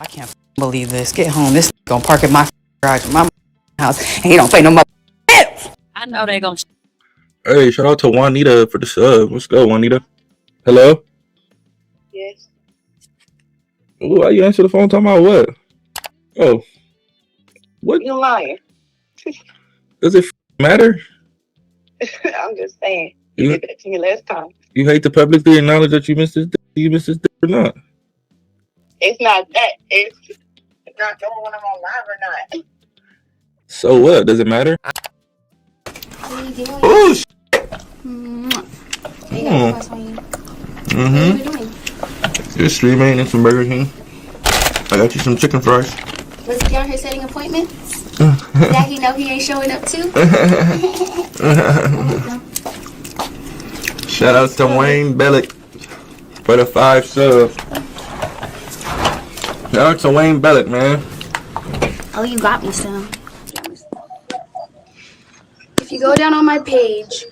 I can't believe this. Get home. This gonna park in my garage, my house, and he don't pay no more bills. I know they gonna. Hey, shout out to Juanita for the sub. Let's go, Juanita. Hello? Yes. Ooh, why you answer the phone talking about what? Oh. What? You're lying. Does it matter? I'm just saying. You- You did that to me last time. You hate to publicly acknowledge that you missed this or not? It's not that. It's not knowing when I'm on live or not. So what? Does it matter? What are you doing? Oh, shit. Hey, guys, on you. What are you doing? Just streaming and some Burger King. I got you some chicken fries. Was he out here setting appointments? That he know he ain't showing up too? Shout out to Wayne Bellick for the 5 subs. Shout out to Wayne Bellick, man. Oh, you got me some. If you go down on my page,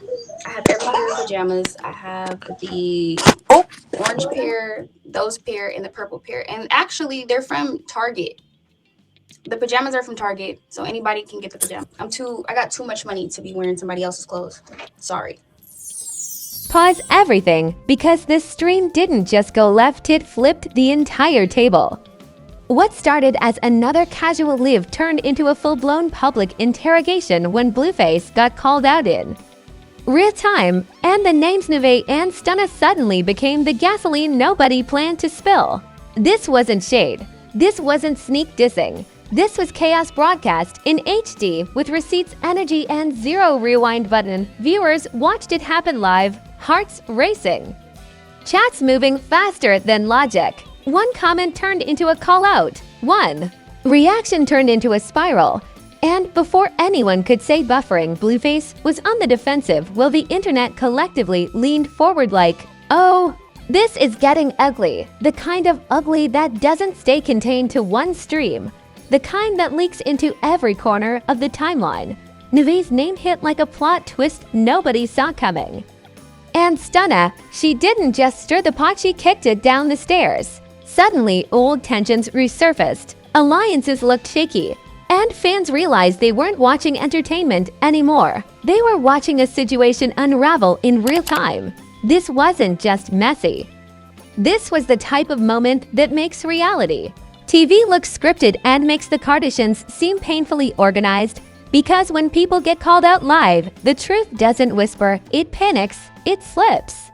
I have every pair of pajamas. I have the orange pair, those pair, and the purple pair. And actually, they're from Target. The pajamas are from Target, so anybody can get the pajamas. I got too much money to be wearing somebody else's clothes. Sorry. Pause everything because this stream didn't just go left, it flipped the entire table. What started as another casual live turned into a full-blown public interrogation when Blueface got called out in real time, and the names Nevaeh and Stunna suddenly became the gasoline nobody planned to spill. This wasn't shade. This wasn't sneak dissing. This was chaos broadcast in HD with receipts, energy, and zero rewind button. Viewers watched it happen live, hearts racing. Chats moving faster than logic. One comment turned into a call out. One reaction turned into a spiral. And before anyone could say buffering, Blueface was on the defensive while the internet collectively leaned forward like, oh, this is getting ugly. The kind of ugly that doesn't stay contained to one stream. The kind that leaks into every corner of the timeline. Nevaeh's name hit like a plot twist nobody saw coming. And Stunna, she didn't just stir the pot, she kicked it down the stairs. Suddenly, old tensions resurfaced. Alliances looked shaky. And fans realized they weren't watching entertainment anymore. They were watching a situation unravel in real time. This wasn't just messy. This was the type of moment that makes reality. TV looks scripted and makes the Kardashians seem painfully organized because when people get called out live, the truth doesn't whisper, it panics, it slips.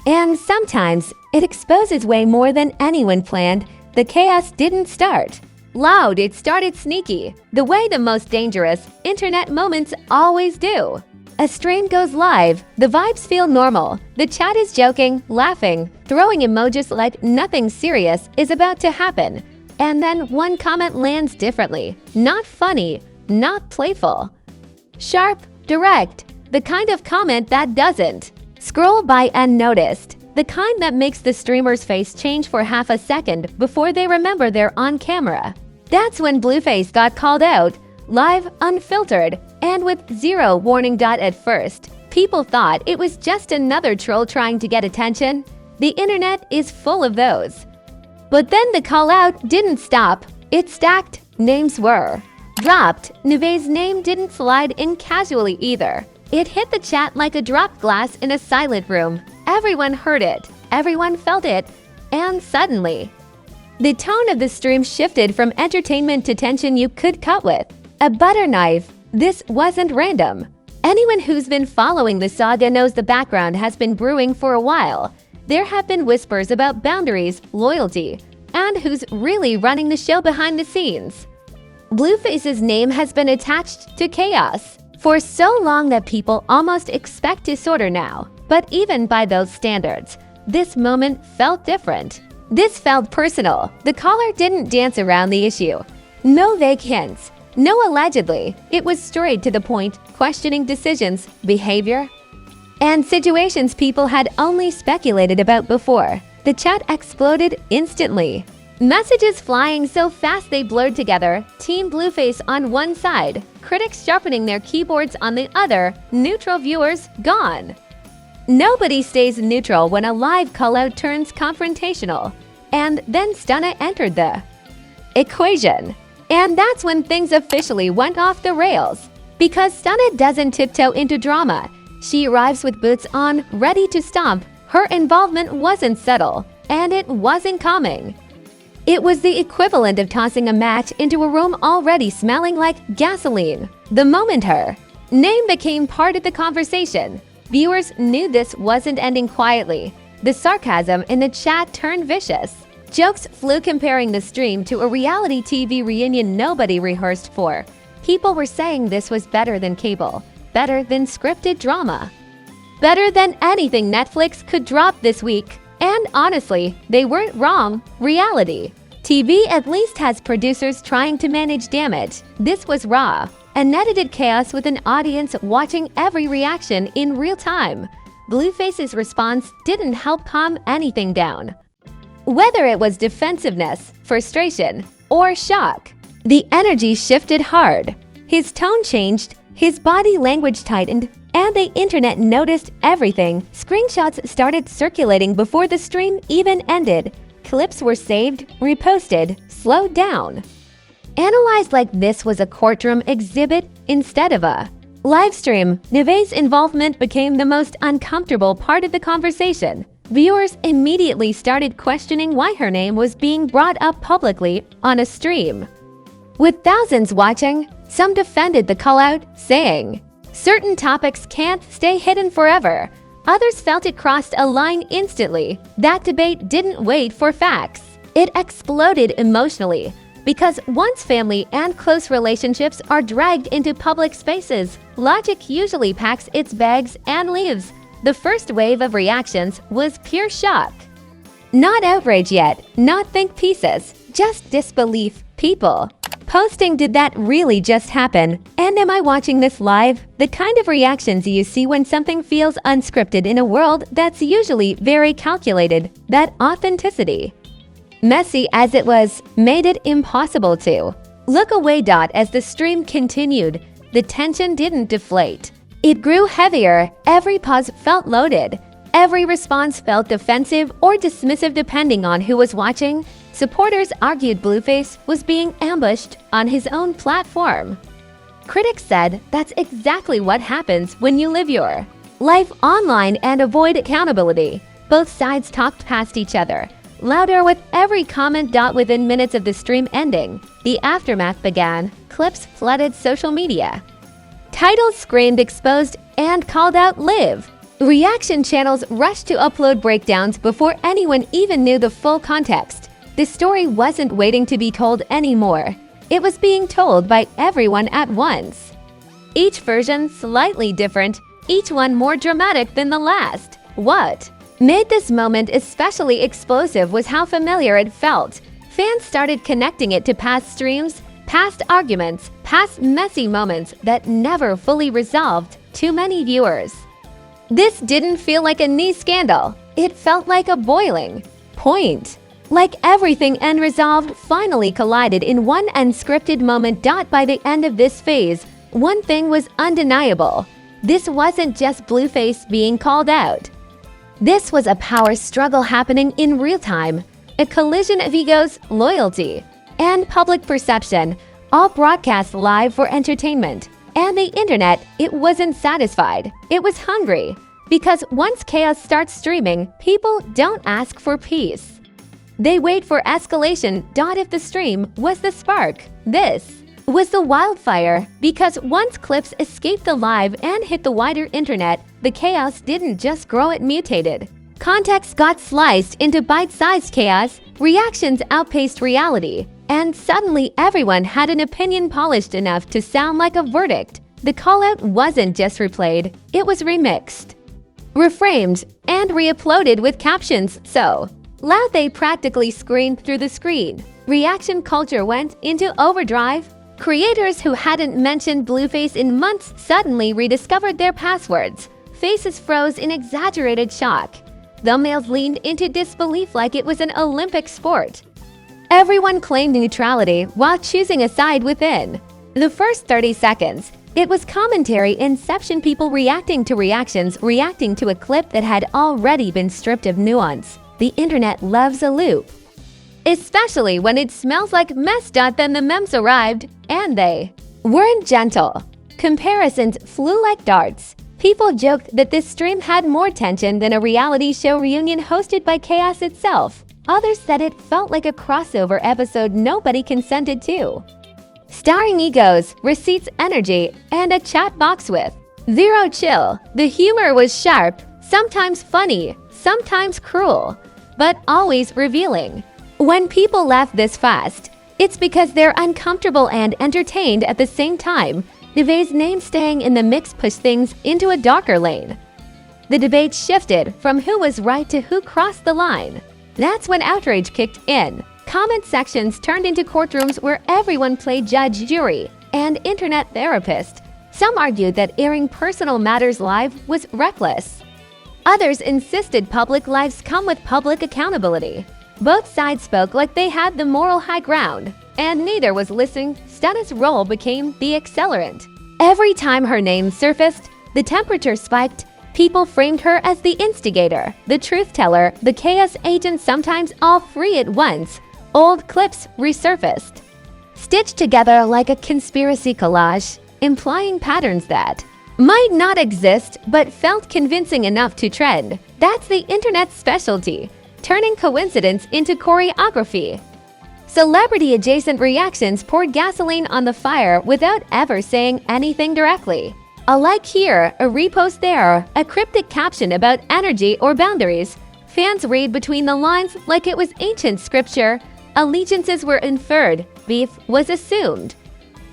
And sometimes, it exposes way more than anyone planned. The chaos didn't start loud, it started sneaky, the way the most dangerous internet moments always do. A stream goes live, the vibes feel normal, the chat is joking, laughing, throwing emojis like nothing serious is about to happen. And then one comment lands differently, not funny, not playful. Sharp, direct, the kind of comment that doesn't scroll by unnoticed. The kind that makes the streamer's face change for half a second before they remember they're on camera. That's when Blueface got called out, live, unfiltered, and with zero warning. At first, people thought it was just another troll trying to get attention. The internet is full of those. But then the call out didn't stop. It stacked, names were dropped. Nevaeh's name didn't slide in casually either. It hit the chat like a dropped glass in a silent room. Everyone heard it, everyone felt it, and suddenly, the tone of the stream shifted from entertainment to tension you could cut with a butter knife. This wasn't random. Anyone who's been following the saga knows the background has been brewing for a while. There have been whispers about boundaries, loyalty, and who's really running the show behind the scenes. Blueface's name has been attached to chaos for so long that people almost expect disorder now. But even by those standards, this moment felt different. This felt personal. The caller didn't dance around the issue. No vague hints. No allegedly. It was straight to the point, questioning decisions, behavior, and situations people had only speculated about before. The chat exploded instantly. Messages flying so fast they blurred together, Team Blueface on one side, critics sharpening their keyboards on the other, neutral viewers gone. Nobody stays neutral when a live call-out turns confrontational. And then Stunna entered the equation. And that's when things officially went off the rails. Because Stunna doesn't tiptoe into drama. She arrives with boots on, ready to stomp. Her involvement wasn't subtle, and it wasn't calming. It was the equivalent of tossing a match into a room already smelling like gasoline. The moment her name became part of the conversation, viewers knew this wasn't ending quietly. The sarcasm in the chat turned vicious. Jokes flew comparing the stream to a reality TV reunion nobody rehearsed for. People were saying this was better than cable, better than scripted drama, better than anything Netflix could drop this week. And honestly, they weren't wrong. Reality TV at least has producers trying to manage damage. This was raw, unedited chaos with an audience watching every reaction in real time. Blueface's response didn't help calm anything down. Whether it was defensiveness, frustration, or shock, the energy shifted hard. His tone changed, his body language tightened, and the internet noticed everything. Screenshots started circulating before the stream even ended. Clips were saved, reposted, slowed down. Analyzed like this was a courtroom exhibit instead of a live stream, Nevaeh's involvement became the most uncomfortable part of the conversation. Viewers immediately started questioning why her name was being brought up publicly on a stream. With thousands watching, some defended the call-out, saying, "Certain topics can't stay hidden forever." Others felt it crossed a line instantly. That debate didn't wait for facts. It exploded emotionally, because once family and close relationships are dragged into public spaces, logic usually packs its bags and leaves. The first wave of reactions was pure shock. Not outrage yet, not think pieces, just disbelief. People posting, "Did that really just happen? And am I watching this live?" The kind of reactions you see when something feels unscripted in a world that's usually very calculated. That authenticity, messy as it was, made it impossible to look away. As the stream continued, the tension didn't deflate. It grew heavier. Every pause felt loaded. Every response felt defensive or dismissive depending on who was watching. Supporters argued Blueface was being ambushed on his own platform. Critics said that's exactly what happens when you live your life online and avoid accountability. Both sides talked past each other, louder with every comment. Within minutes of the stream ending, the aftermath began. Clips flooded social media. Titles screamed, exposed, and called out "Live." Reaction channels rushed to upload breakdowns before anyone even knew the full context. The story wasn't waiting to be told anymore. It was being told by everyone at once. Each version slightly different, each one more dramatic than the last. What made this moment especially explosive was how familiar it felt. Fans started connecting it to past streams, past arguments, past messy moments that never fully resolved. Too many viewers. This didn't feel like a knee scandal. It felt like a boiling point. Like everything unresolved finally collided in one unscripted moment. By the end of this phase, one thing was undeniable. This wasn't just Blueface being called out. This was a power struggle happening in real time. A collision of egos, loyalty, and public perception, all broadcast live for entertainment. And the internet, it wasn't satisfied. It was hungry. Because once chaos starts streaming, people don't ask for peace. They wait for escalation. If the stream was the spark, this was the wildfire. Because once clips escaped the live and hit the wider internet, the chaos didn't just grow, it mutated. Context got sliced into bite-sized chaos, reactions outpaced reality, and suddenly everyone had an opinion polished enough to sound like a verdict. The call-out wasn't just replayed, it was remixed, reframed, and re-uploaded with captions so loud they practically screamed through the screen. Reaction culture went into overdrive. Creators who hadn't mentioned Blueface in months suddenly rediscovered their passwords. Faces froze in exaggerated shock. Thumbnails leaned into disbelief like it was an Olympic sport. Everyone claimed neutrality while choosing a side within. The first 30 seconds, it was commentary inception, people reacting to reactions, reacting to a clip that had already been stripped of nuance. The internet loves a loop. especially when it smells like mess. Then the memes arrived, and they weren't gentle. Comparisons flew like darts. People joked that this stream had more tension than a reality show reunion hosted by Chaos itself. Others said it felt like a crossover episode nobody consented to. Starring egos, receipts, energy, and a chat box with zero chill. The humor was sharp, sometimes funny, sometimes cruel, but always revealing. When people laugh this fast, it's because they're uncomfortable and entertained at the same time. Nevaeh's name staying in the mix pushed things into a darker lane. The debate shifted from who was right to who crossed the line. That's when outrage kicked in. Comment sections turned into courtrooms where everyone played judge, jury, and internet therapist. Some argued that airing personal matters live was reckless. Others insisted public lives come with public accountability. Both sides spoke like they had the moral high ground, and neither was listening. Stunna's role became the accelerant. Every time her name surfaced, the temperature spiked. People framed her as the instigator, the truth teller, the chaos agent, sometimes all three at once. Old clips resurfaced, stitched together like a conspiracy collage, implying patterns that might not exist but felt convincing enough to trend. That's the internet's specialty, turning coincidence into choreography. Celebrity-adjacent reactions poured gasoline on the fire without ever saying anything directly. A like here, a repost there, a cryptic caption about energy or boundaries. Fans read between the lines like it was ancient scripture. Allegiances were inferred, beef was assumed.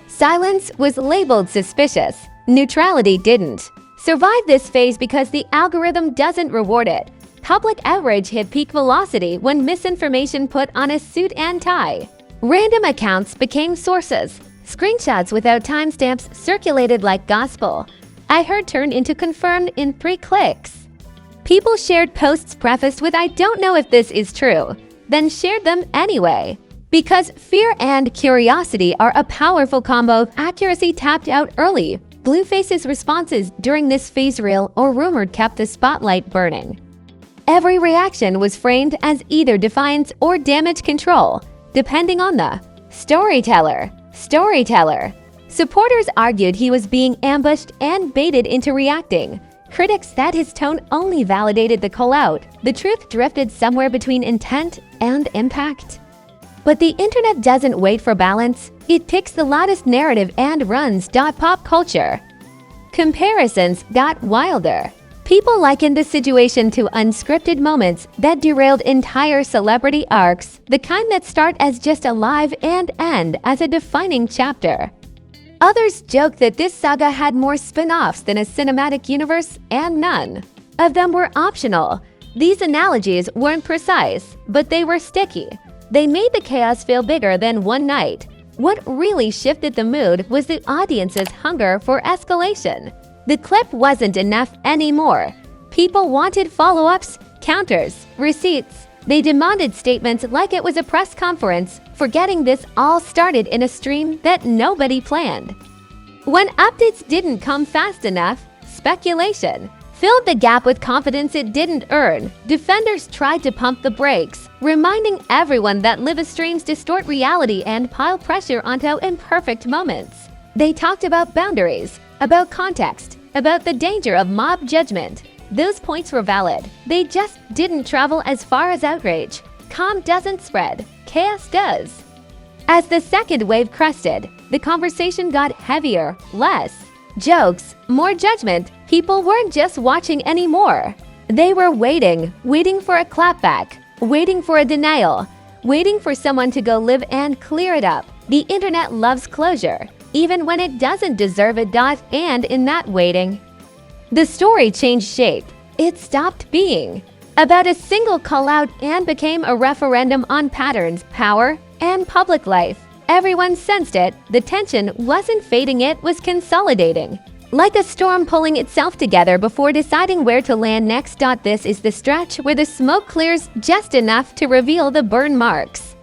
Silence was labeled suspicious, neutrality didn't. Survive this phase because the algorithm doesn't reward it. Public outrage hit peak velocity when misinformation put on a suit and tie. Random accounts became sources. Screenshots without timestamps circulated like gospel. I heard turned into confirmed in 3 clicks. People shared posts prefaced with "I don't know if this is true," then shared them anyway. Because fear and curiosity are a powerful combo, accuracy tapped out early. Blueface's responses during this phase, real or rumored, kept the spotlight burning. Every reaction was framed as either defiance or damage control, depending on the storyteller. Supporters argued he was being ambushed and baited into reacting. Critics said his tone only validated the call-out. The truth drifted somewhere between intent and impact. But the internet doesn't wait for balance. It picks the loudest narrative and runs. Pop culture comparisons got wilder. People likened the situation to unscripted moments that derailed entire celebrity arcs, the kind that start as just a live and end as a defining chapter. Others joked that this saga had more spin-offs than a cinematic universe, and none of them were optional. These analogies weren't precise, but they were sticky. They made the chaos feel bigger than one night. What really shifted the mood was the audience's hunger for escalation. The clip wasn't enough anymore. People wanted follow-ups, counters, receipts. They demanded statements like it was a press conference, forgetting this all started in a stream that nobody planned. When updates didn't come fast enough, speculation filled the gap with confidence it didn't earn. Defenders tried to pump the brakes, reminding everyone that live streams distort reality and pile pressure onto imperfect moments. They talked about boundaries, about context, about the danger of mob judgment. Those points were valid. They just didn't travel as far as outrage. Calm doesn't spread, chaos does. As the second wave crested, the conversation got heavier, less jokes, more judgment. People weren't just watching anymore. They were waiting for a clapback, waiting for a denial, waiting for someone to go live and clear it up. The internet loves closure, even when it doesn't deserve it. And in that waiting, the story changed shape. It stopped being about a single call-out and became a referendum on patterns, power, and public life. Everyone sensed it. The tension wasn't fading, it was consolidating. Like a storm pulling itself together before deciding where to land next. This is the stretch where the smoke clears just enough to reveal the burn marks.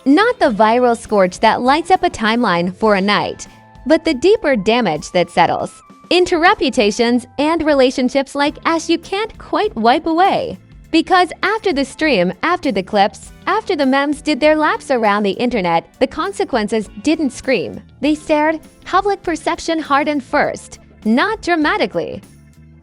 Not the viral scorch that lights up a timeline for a night, but the deeper damage that settles into reputations and relationships like ash you can't quite wipe away. Because after the stream, after the clips, after the memes did their laps around the internet, the consequences didn't scream. They stared. Public perception hardened first, not dramatically.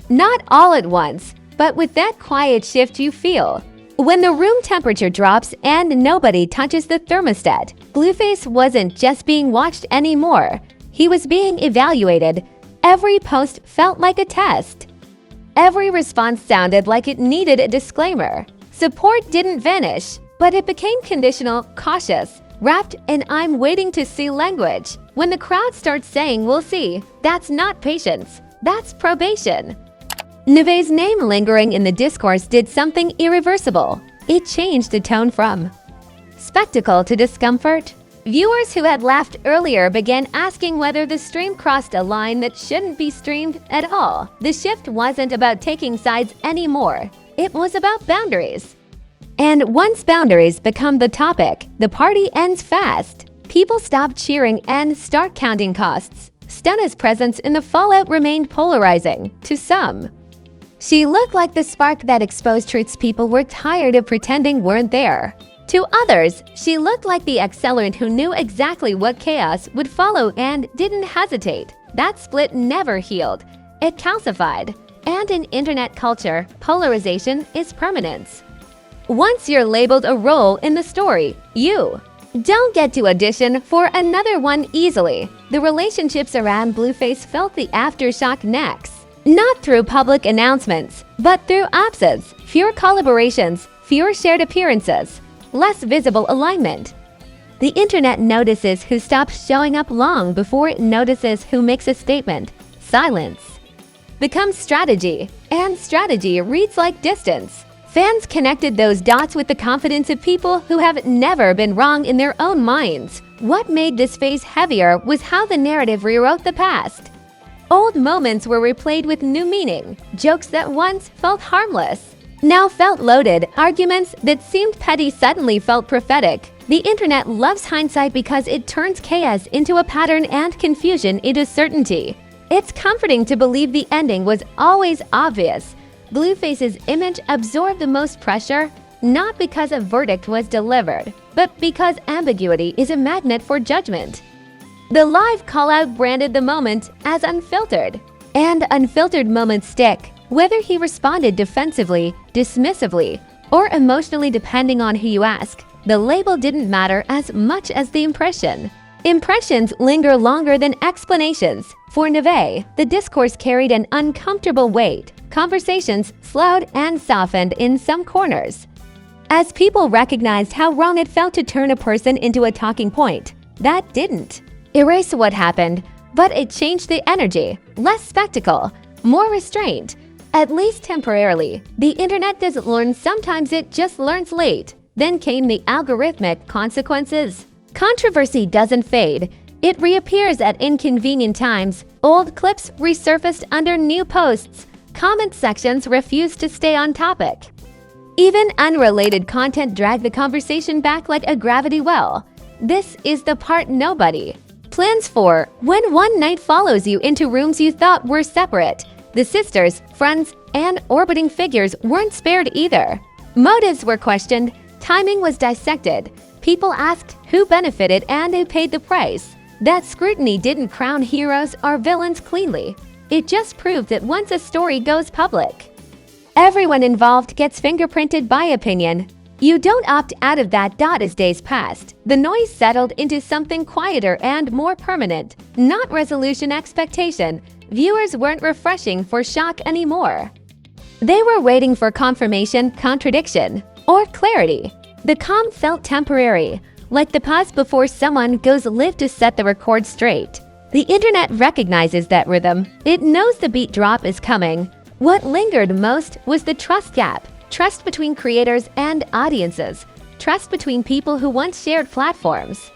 Not all at once, but with that quiet shift you feel. When the room temperature drops and nobody touches the thermostat, Blueface wasn't just being watched anymore. He was being evaluated. Every post felt like a test. Every response sounded like it needed a disclaimer. Support didn't vanish, but it became conditional, cautious, wrapped in "I'm waiting to see" language. When the crowd starts saying "we'll see," that's not patience, that's probation. Nevaeh's name lingering in the discourse did something irreversible. It changed the tone from spectacle to discomfort. Viewers who had laughed earlier began asking whether the stream crossed a line that shouldn't be streamed at all. The shift wasn't about taking sides anymore. It was about boundaries. And once boundaries become the topic, the party ends fast. People stop cheering and start counting costs. Stunna's presence in the fallout remained polarizing to some. She looked like the spark that exposed truths people were tired of pretending weren't there. To others, she looked like the accelerant who knew exactly what chaos would follow and didn't hesitate. That split never healed. It calcified. And in internet culture, polarization is permanence. Once you're labeled a role in the story, you don't get to audition for another one easily. The relationships around Blueface felt the aftershock next. Not through public announcements, but through absence, fewer collaborations, fewer shared appearances, less visible alignment. The internet notices who stops showing up long before it notices who makes a statement. Silence becomes strategy, and strategy reads like distance. Fans connected those dots with the confidence of people who have never been wrong in their own minds. What made this phase heavier was how the narrative rewrote the past. Old moments were replayed with new meaning. Jokes that once felt harmless now felt loaded. Arguments that seemed petty suddenly felt prophetic. The internet loves hindsight because it turns chaos into a pattern and confusion into certainty. It's comforting to believe the ending was always obvious. Blueface's image absorbed the most pressure, not because a verdict was delivered, but because ambiguity is a magnet for judgment. The live call-out branded the moment as unfiltered, and unfiltered moments stick, whether he responded defensively, dismissively, or emotionally depending on who you ask. The label didn't matter as much as the impression. Impressions linger longer than explanations. For Nevaeh, the discourse carried an uncomfortable weight. Conversations slowed and softened in some corners. As people recognized how wrong it felt to turn a person into a talking point, that didn't erase what happened, but it changed the energy. Less spectacle, more restraint. At least temporarily. The internet doesn't learn, sometimes it just learns late. Then came the algorithmic consequences. Controversy doesn't fade. It reappears at inconvenient times. Old clips resurfaced under new posts. Comment sections refused to stay on topic. Even unrelated content dragged the conversation back like a gravity well. This is the part nobody plans for when one night follows you into rooms you thought were separate. The sisters, friends, and orbiting figures weren't spared either. Motives were questioned, timing was dissected. People asked who benefited and who paid the price. That scrutiny didn't crown heroes or villains cleanly. It just proved that once a story goes public, everyone involved gets fingerprinted by opinion. You don't opt out of that as days passed. The noise settled into something quieter and more permanent. Not resolution expectation. Viewers weren't refreshing for shock anymore. They were waiting for confirmation, contradiction, or clarity. The calm felt temporary, like the pause before someone goes live to set the record straight. The internet recognizes that rhythm. It knows the beat drop is coming. What lingered most was the trust gap. Trust between creators and audiences. Trust between people who once shared platforms.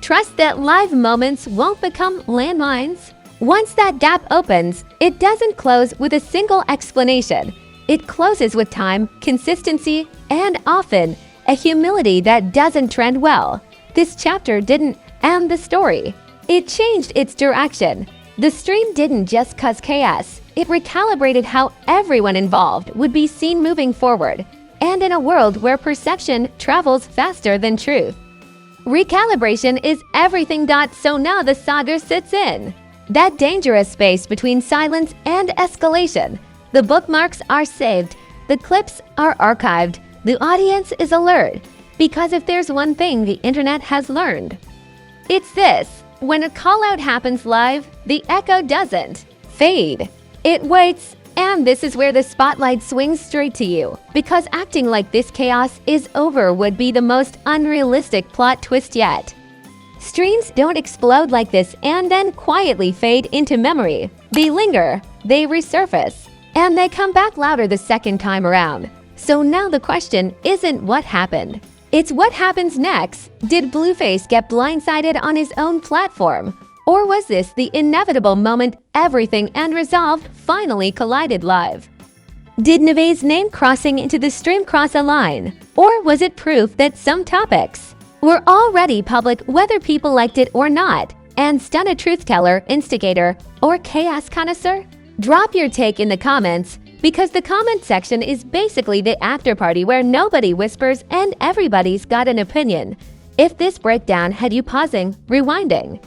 Trust that live moments won't become landmines. Once that gap opens, it doesn't close with a single explanation. It closes with time, consistency, and often a humility that doesn't trend well. This chapter didn't end the story. It changed its direction. The stream didn't just cause chaos. It recalibrated how everyone involved would be seen moving forward. and in a world where perception travels faster than truth. Recalibration is everything. So now the saga sits in that dangerous space between silence and escalation. The bookmarks are saved, the clips are archived, the audience is alert, because if there's one thing the internet has learned, it's this: when a call-out happens live, the echo doesn't fade. It waits, and this is where the spotlight swings straight to you, because acting like this chaos is over would be the most unrealistic plot twist yet. Streams don't explode like this and then quietly fade into memory. They linger, they resurface, and they come back louder the second time around. So now the question isn't what happened. It's what happens next. Did Blueface get blindsided on his own platform? Or was this the inevitable moment everything and resolve finally collided live? Did Nevaeh's name crossing into the stream cross a line? Or was it proof that some topics were already public whether people liked it or not? And Stunna truth teller, instigator, or chaos connoisseur? Drop your take in the comments, because the comment section is basically the after party where nobody whispers and everybody's got an opinion. If this breakdown had you pausing, rewinding,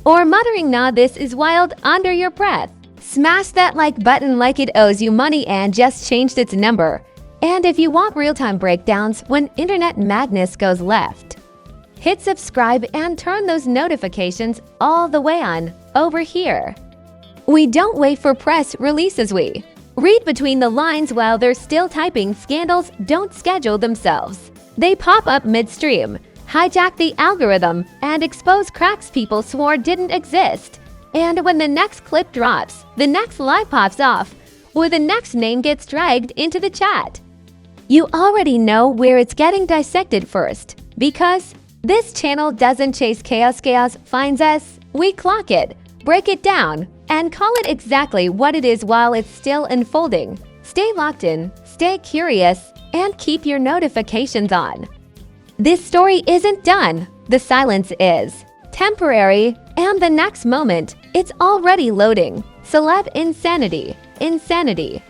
or muttering "nah, this is wild" under your breath, smash that like button like it owes you money and just changed its number. And if you want real-time breakdowns when internet madness goes left, hit subscribe and turn those notifications all the way on over here. We don't wait for press releases, we read between the lines while they're still typing. Scandals don't schedule themselves. They pop up midstream, hijack the algorithm, and expose cracks people swore didn't exist. And when the next clip drops, the next live pops off, or the next name gets dragged into the chat, you already know where it's getting dissected first. Because this channel doesn't chase chaos. Chaos finds us, we clock it, break it down, and call it exactly what it is while it's still unfolding. Stay locked in, stay curious, and keep your notifications on. This story isn't done. The silence is temporary, and the next moment, it's already loading. Celeb insanity. Insanity.